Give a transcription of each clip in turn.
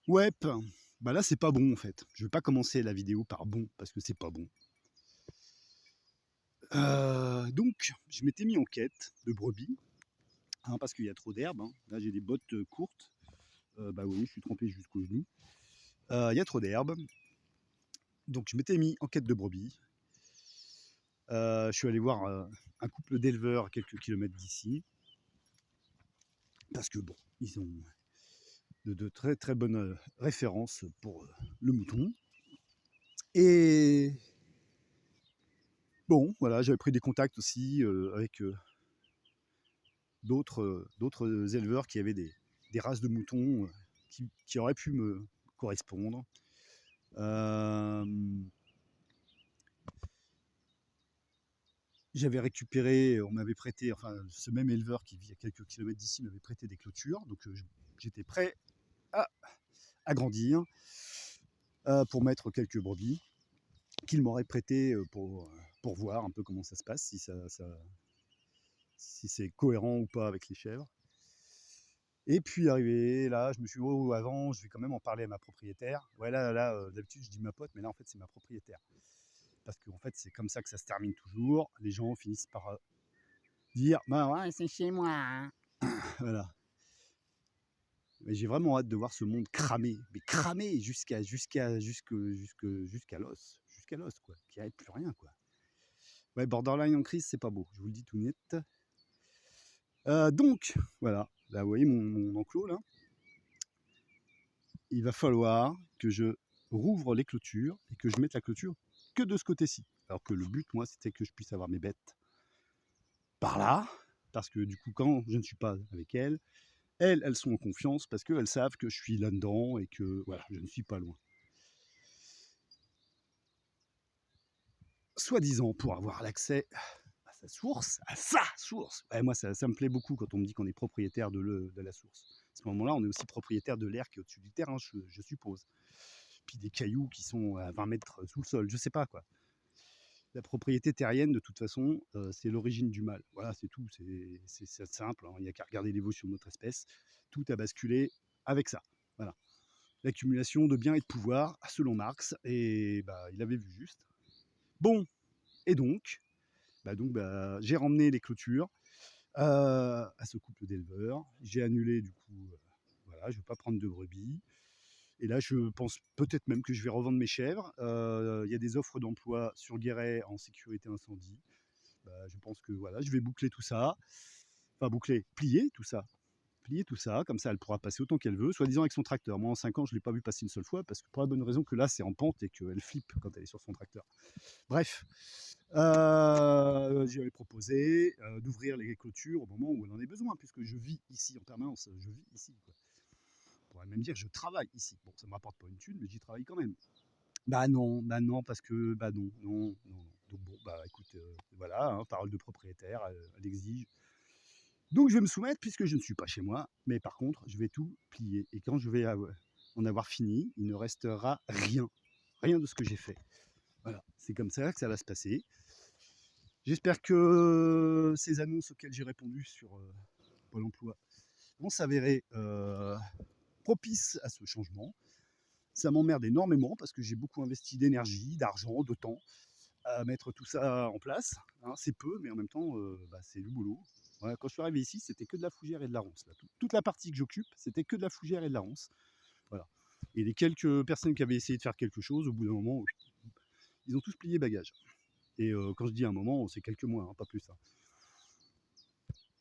Ouais, bah là c'est pas bon en fait. Je vais pas commencer la vidéo par bon parce que c'est pas bon. Donc je m'étais mis en quête de brebis, hein, parce qu'il y a trop d'herbe, hein. Là j'ai des bottes courtes. Bah oui, je suis trempé jusqu'aux genoux. Il y a trop d'herbe. Donc je m'étais mis en quête de brebis. Je suis allé voir un couple d'éleveurs à quelques kilomètres d'ici. Parce que bon, ils ont de très très bonnes références pour le mouton. Et bon, voilà, j'avais pris des contacts aussi avec d'autres éleveurs qui avaient des races de moutons qui auraient pu me correspondre. Euh, J'avais récupéré, on m'avait prêté, enfin ce même éleveur qui vit à quelques kilomètres d'ici m'avait prêté des clôtures, donc j'étais prêt à agrandir pour mettre quelques brebis qu'il m'aurait prêté pour voir un peu comment ça se passe, si c'est cohérent ou pas avec les chèvres. Et puis arrivé là, je me suis dit, oh, avant, je vais quand même en parler à ma propriétaire. Ouais, là, d'habitude, je dis ma pote, mais là, en fait, c'est ma propriétaire. Parce qu'en fait, c'est comme ça que ça se termine toujours. Les gens finissent par dire, bah ouais, c'est chez moi, hein. Voilà. Mais j'ai vraiment hâte de voir ce monde cramer, mais cramer jusqu'à l'os, quoi. Qu'il n'y ait plus rien, quoi. Ouais, borderline en crise, c'est pas beau. Je vous le dis tout net. Donc, voilà. Là, vous voyez mon enclos, là. Il va falloir que je rouvre les clôtures et que je mette la clôture que de ce côté-ci. Alors que le but, moi, c'était que je puisse avoir mes bêtes par là, parce que du coup, quand je ne suis pas avec elles, elles sont en confiance parce qu'elles savent que je suis là-dedans et que voilà, je ne suis pas loin. Soi-disant pour avoir l'accès à sa source, à sa source. Ouais, moi, ça me plaît beaucoup quand on me dit qu'on est propriétaire de la source. À ce moment-là, on est aussi propriétaire de l'air qui est au-dessus du terrain, je suppose. Puis des cailloux qui sont à 20 mètres sous le sol, je sais pas quoi. La propriété terrienne, de toute façon, c'est l'origine du mal. Voilà, c'est tout. C'est simple, hein. Il n'y a qu'à regarder l'évolution de notre espèce. Tout a basculé avec ça. Voilà. L'accumulation de biens et de pouvoir, selon Marx, et bah, il avait vu juste. Bon, et donc, j'ai ramené les clôtures à ce couple d'éleveurs. J'ai annulé, du coup, voilà, je ne vais pas prendre de brebis. Et là, je pense peut-être même que je vais revendre mes chèvres. Il y a des offres d'emploi sur Guéret en sécurité incendie. Bah, je pense que voilà, je vais boucler tout ça. Enfin, boucler, plier tout ça. Plier tout ça, comme ça elle pourra passer autant qu'elle veut, soi-disant avec son tracteur. Moi, en 5 ans, je ne l'ai pas vu passer une seule fois, parce que pour la bonne raison que là, c'est en pente et qu'elle flippe quand elle est sur son tracteur. Bref, j'avais proposé d'ouvrir les clôtures au moment où elle en ait besoin, puisque je vis ici en permanence. Je vis ici, quoi. On pourrait même dire que je travaille ici. Bon, ça ne me rapporte pas une thune, mais j'y travaille quand même. Bah non, parce que bah non, non, non, non. Donc bon, bah écoute, voilà, hein, parole de propriétaire, elle exige. Donc je vais me soumettre puisque je ne suis pas chez moi, mais par contre, je vais tout plier. Et quand je vais en avoir fini, il ne restera rien, rien de ce que j'ai fait. Voilà, c'est comme ça que ça va se passer. J'espère que ces annonces auxquelles j'ai répondu sur Pôle emploi vont s'avérer propices à ce changement. Ça m'emmerde énormément parce que j'ai beaucoup investi d'énergie, d'argent, de temps à mettre tout ça en place, hein. C'est peu, mais en même temps, bah, c'est du boulot. Ouais, quand je suis arrivé ici, c'était que de la fougère et de la ronce. Là. Toute la partie que j'occupe, c'était que de la fougère et de la ronce. Voilà. Et les quelques personnes qui avaient essayé de faire quelque chose, au bout d'un moment, ils ont tous plié bagage. Et quand je dis un moment, c'est quelques mois, hein, pas plus.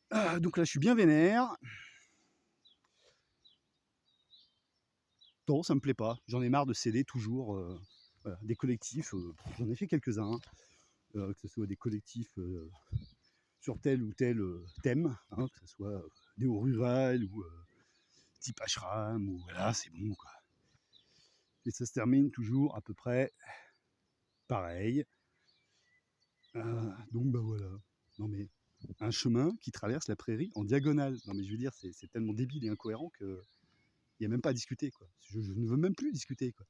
Hein. Donc là, je suis bien vénère. Non, ça me plaît pas. J'en ai marre de céder toujours voilà, des collectifs. J'en ai fait quelques-uns, que ce soit des collectifs sur tel ou tel thème, hein, que ce soit néo rural ou type ashram, ou voilà, c'est bon quoi. Et ça se termine toujours à peu près pareil. Donc bah voilà. Non mais un chemin qui traverse la prairie en diagonale. Non mais je veux dire, c'est tellement débile et incohérent que il n'y a même pas à discuter quoi. Je ne veux même plus discuter quoi.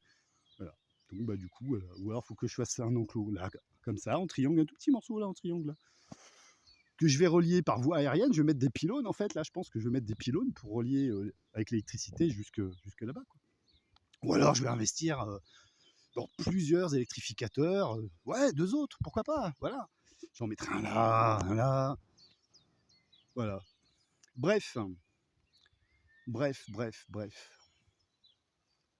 Voilà. Donc bah du coup, ou alors il faut que je fasse un enclos là, comme ça, en triangle, un tout petit morceau là en triangle là. Que je vais relier par voie aérienne, je vais mettre des pylônes en fait. Là, je pense que je vais mettre des pylônes pour relier avec l'électricité jusque là-bas. Quoi. Ou alors je vais investir dans plusieurs électrificateurs. Ouais, 2 autres, pourquoi pas, voilà. J'en mettrai un là, voilà. Bref, bref.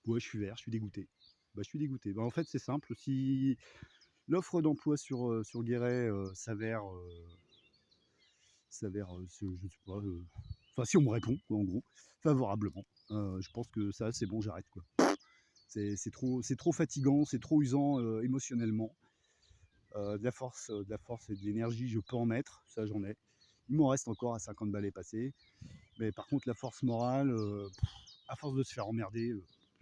Ouais, je suis vert, je suis dégoûté. Bah, je suis dégoûté. Bah, en fait, c'est simple, si l'offre d'emploi sur Guéret je sais pas, enfin, si on me répond, quoi, en gros, favorablement, je pense que ça, c'est bon, j'arrête, quoi. C'est trop fatigant, c'est trop usant émotionnellement. De la force et de l'énergie, je peux en mettre, ça j'en ai. Il m'en reste encore à 50 balais passés. Mais par contre, la force morale, à force de se faire emmerder,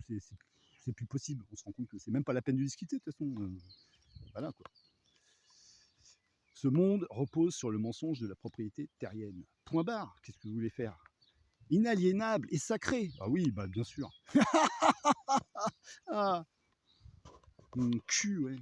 c'est c'est- c'est plus possible. On se rend compte que c'est même pas la peine de discuter, de toute façon. Voilà quoi. Ce monde repose sur le mensonge de la propriété terrienne. Point barre. Qu'est-ce que vous voulez faire? Inaliénable et sacré. Ah oui, bah bien sûr. Ah, mon cul, ouais.